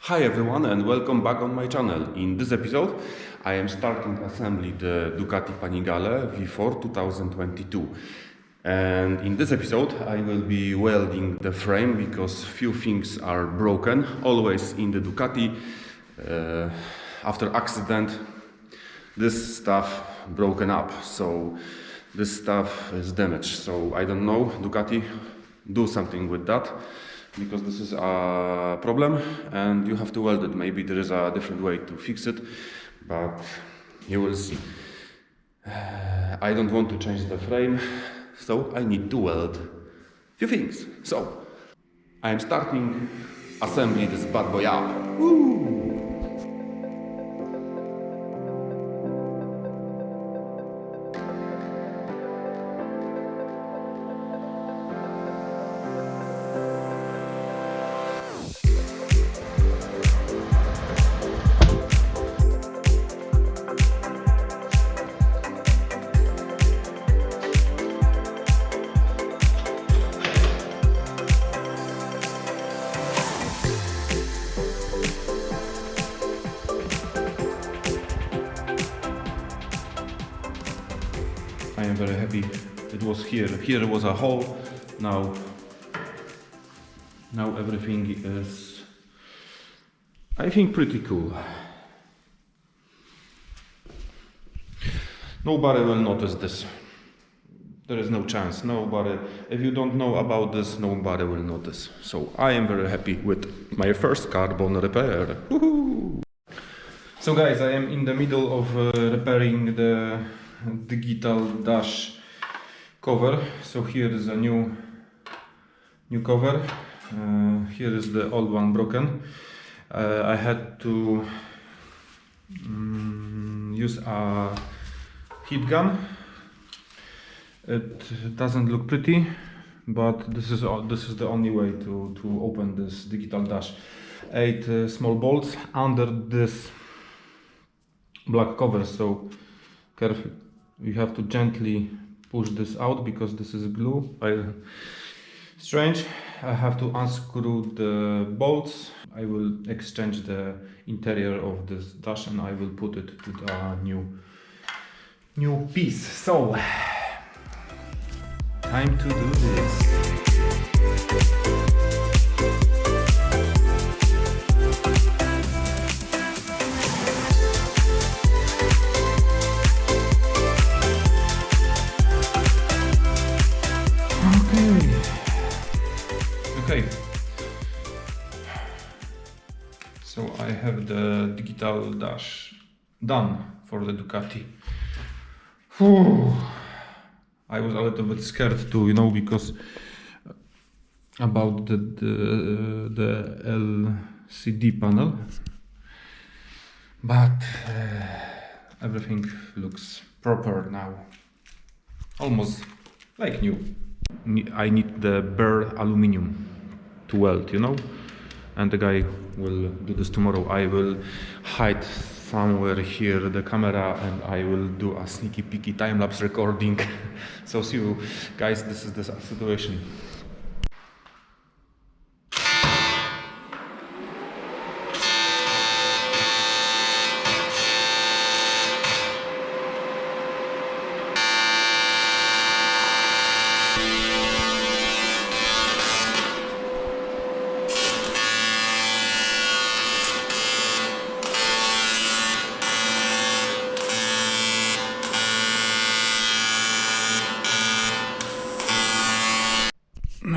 Hi everyone and welcome back on my channel. In this episode I am starting assembly the Ducati Panigale V4 2022, and in this episode I will be welding the frame because few things are broken. Always in the Ducati after accident this stuff broken up, so this stuff is damaged. So I don't know, Ducati, do something with that, because this is a problem and you have to weld it. Maybe there is a different way to fix it, but you will see. I don't want to change the frame, so I need to weld few things. So I am starting assembly this bad boy up. Woo! I am very happy. It was here. Here was a hole. Now everything is, I think, pretty cool. Nobody will notice this. There is no chance. Nobody. If you don't know about this, nobody will notice. So I am very happy with my first carbon repair. Woohoo! So guys, I am in the middle of repairing the digital dash cover. So here is a new cover. Here is the old one broken. I had to use a heat gun. It doesn't look pretty, but this is the only way to open this digital dash. 8 small bolts under this black cover, so careful. You have to gently push this out because this is glue. Strange. I have to unscrew the bolts. I will exchange the interior of this dash and I will put it to the new piece. So time to do this. Okay, so I have the digital dash done for the Ducati. Whew. I was a little bit scared too, because about the LCD panel, but everything looks proper now, almost like new. I need the bare aluminium to weld, and the guy will do this tomorrow. I will hide somewhere here the camera and I will do a sneaky peeky time-lapse recording. So see you guys, this is the situation.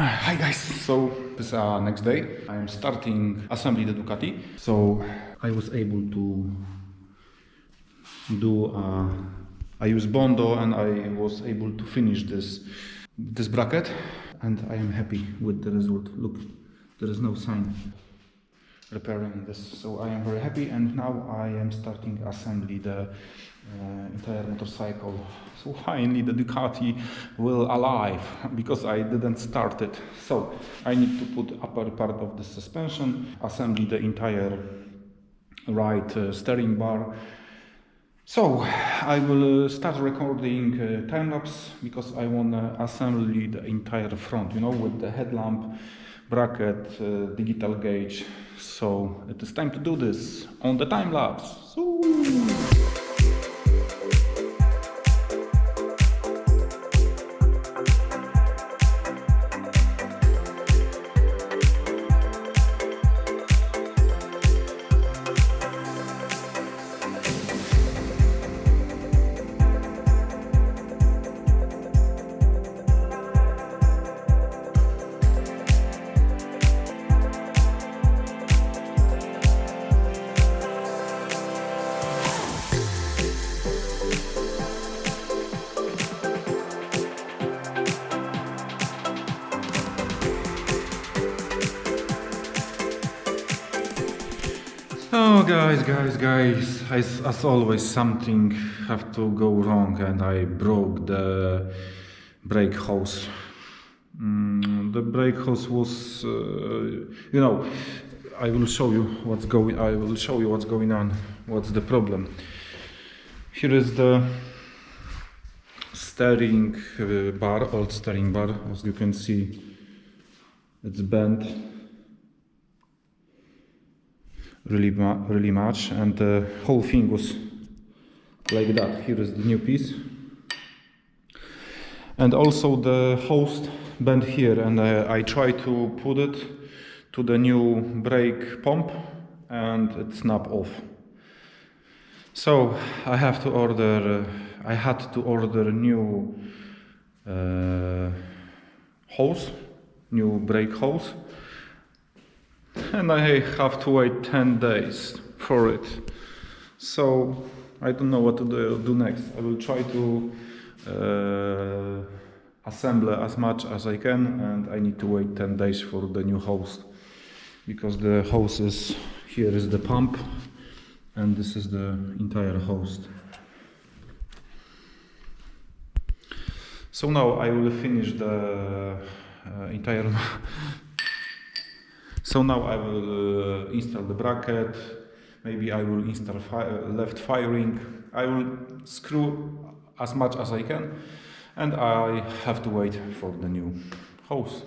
Hi guys, so this is next day. I am starting assembly the Ducati. So I was able to do I use Bondo and I was able to finish this bracket, and I am happy with the result. Look, there is no sign repairing this, so I am very happy. And now I am starting assembly the entire motorcycle. So finally the Ducati will alive, because I didn't start it. So I need to put upper part of the suspension, assembly the entire right steering bar. So I will start recording time-lapse because I want to assemble the entire front, with the headlamp, bracket, digital gauge. So it is time to do this on the time lapse. Oh guys, as always something have to go wrong and I broke the brake hose. The brake hose was, I will show you what's going on, what's the problem. Here is the steering bar, old steering bar, as you can see, it's bent. Really much, and the whole thing was like that. Here is the new piece, and also the hose bent here, and I try to put it to the new brake pump and it snapped off. So I had to order a new hose, new brake hose. And I have to wait 10 days for it. So I don't know what to do next. I will try to assemble as much as I can, and I need to wait 10 days for the new hose. Because the hose is, here is the pump, and this is the entire hose. So now I will finish the entire... So now I will install the bracket, maybe I will install left firing, I will screw as much as I can, and I have to wait for the new hose.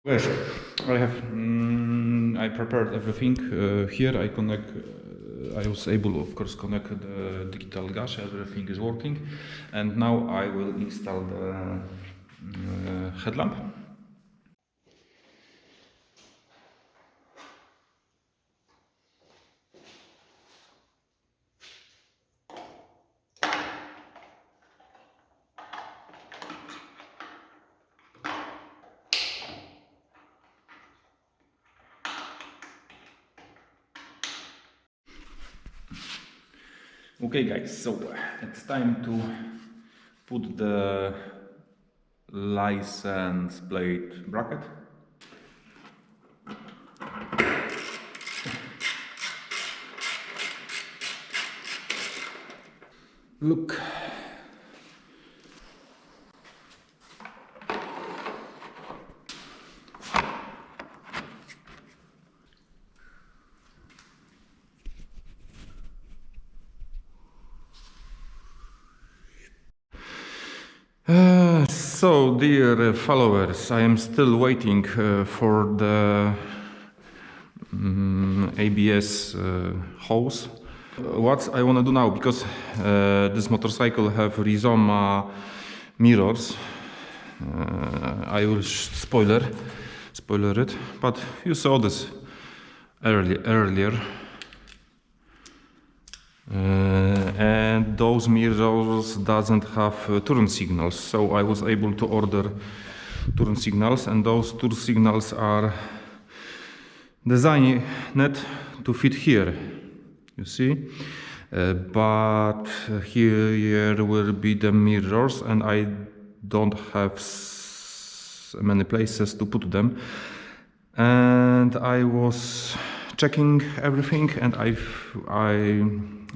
Yes, I prepared everything. Here I connect. I was able, of course, connect the digital gauge. Everything is working, and now I will install the headlamp. Okay guys, so it's time to put the license plate bracket. Look. So, dear followers, I am still waiting for the ABS hose. What I want to do now, because this motorcycle have Rizoma mirrors, I will spoiler it, but you saw this earlier. And those mirrors doesn't have turn signals, so I was able to order turn signals, and those turn signals are designed to fit here, you see. But here will be the mirrors, and I don't have many places to put them. And I was checking everything, and I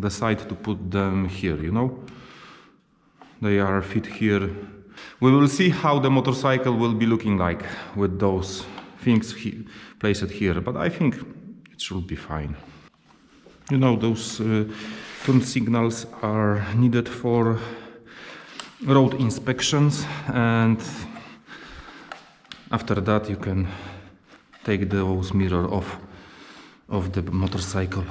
decided to put them here, you know. They are fit here. We will see how the motorcycle will be looking like with those things placed here, but I think it should be fine. You know, those turn signals are needed for road inspections, and after that you can take those mirrors off of the motorcycle.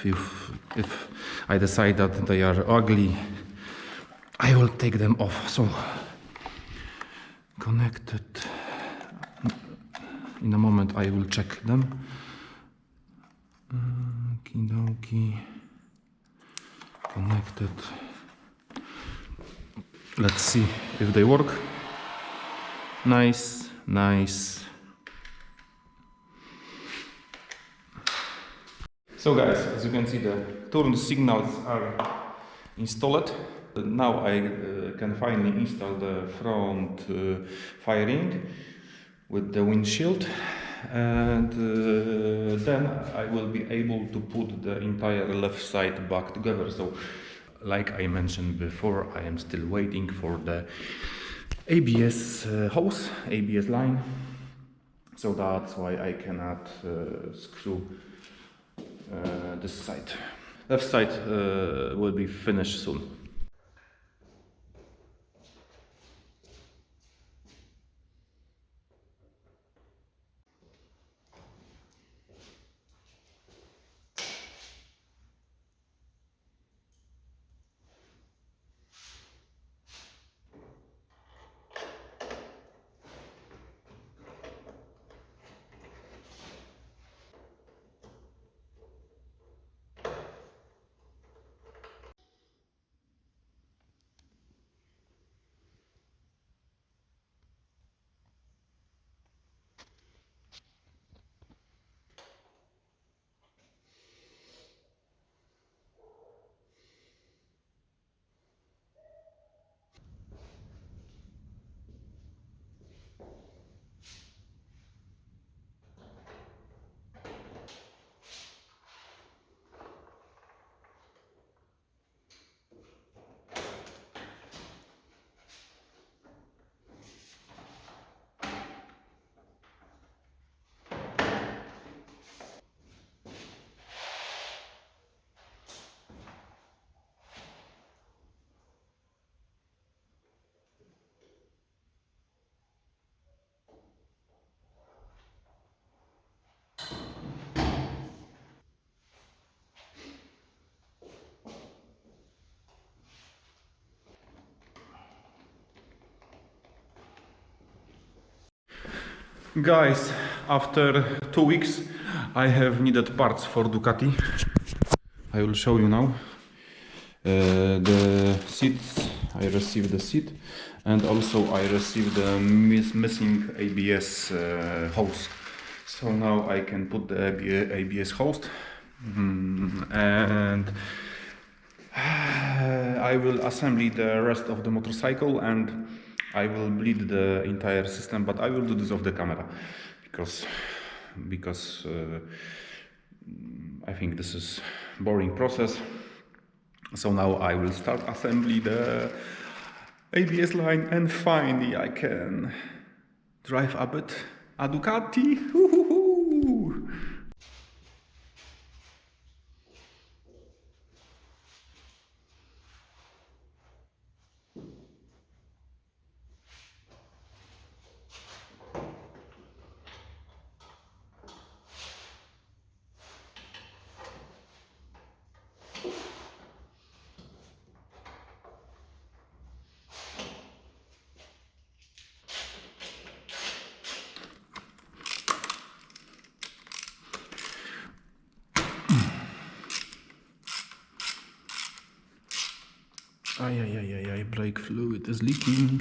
If I decide that they are ugly, I will take them off. So connected. In a moment I will check them. Okie connected. Let's see if they work. Nice, nice. So guys, as you can see, the turn signals are installed. Now I can finally install the front fairing with the windshield, and then I will be able to put the entire left side back together. So, like I mentioned before, I am still waiting for the ABS hose, ABS line. So that's why I cannot screw this side. Left side will be finished soon. Guys, after 2 weeks I have needed parts for Ducati. I will show you now. The seats, I received the seat, and also I received the missing ABS hose. So now I can put the ABS hose, and I will assemble the rest of the motorcycle, and I will bleed the entire system, but I will do this off the camera because I think this is boring process. So now I will start assembly the ABS line, and finally I can drive a bit a Ducati. Brake fluid is leaking.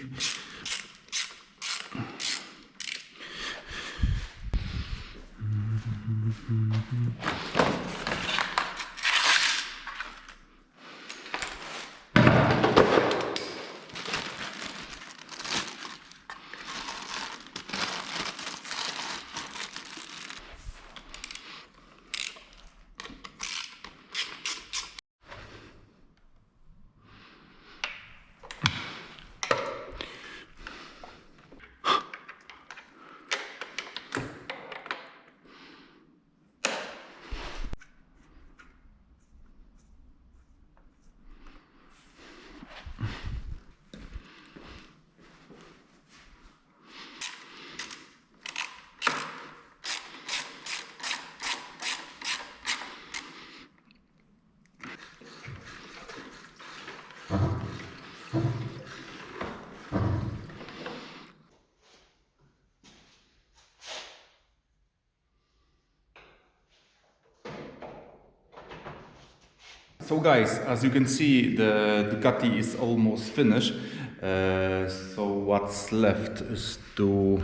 So guys, as you can see, the Ducati is almost finished. So what's left is to...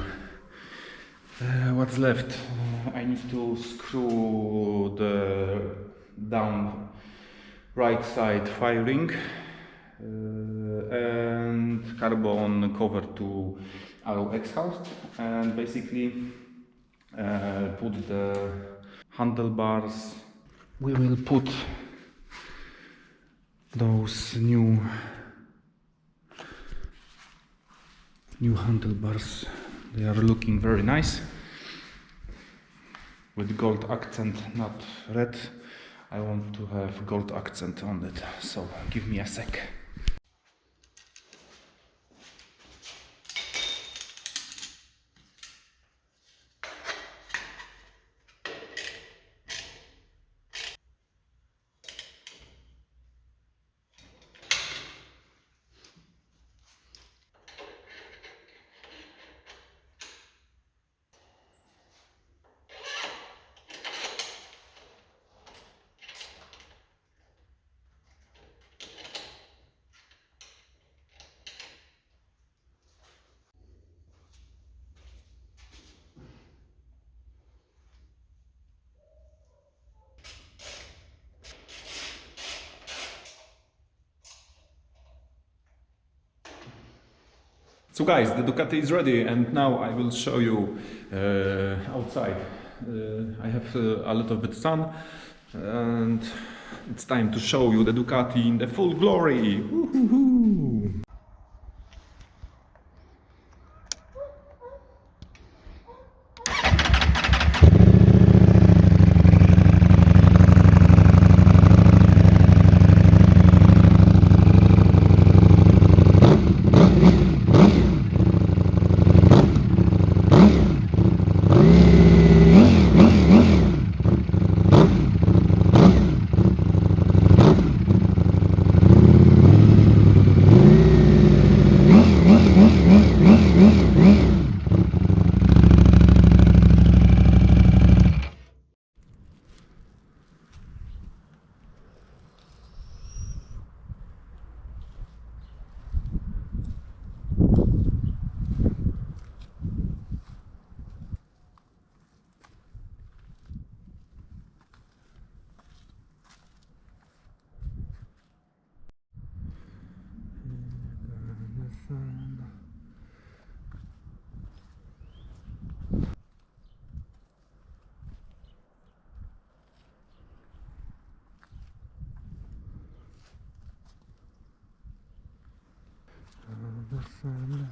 I need to screw the down right side fairing and carbon cover to our exhaust, and basically put the handlebars. We will put those new handlebars. They are looking very nice with gold accent, not red. I want to have gold accent on it, so give me a sec. So guys, the Ducati is ready, and now I will show you outside. I have a little bit sun, and it's time to show you the Ducati in the full glory. Woo-hoo-hoo. The sun.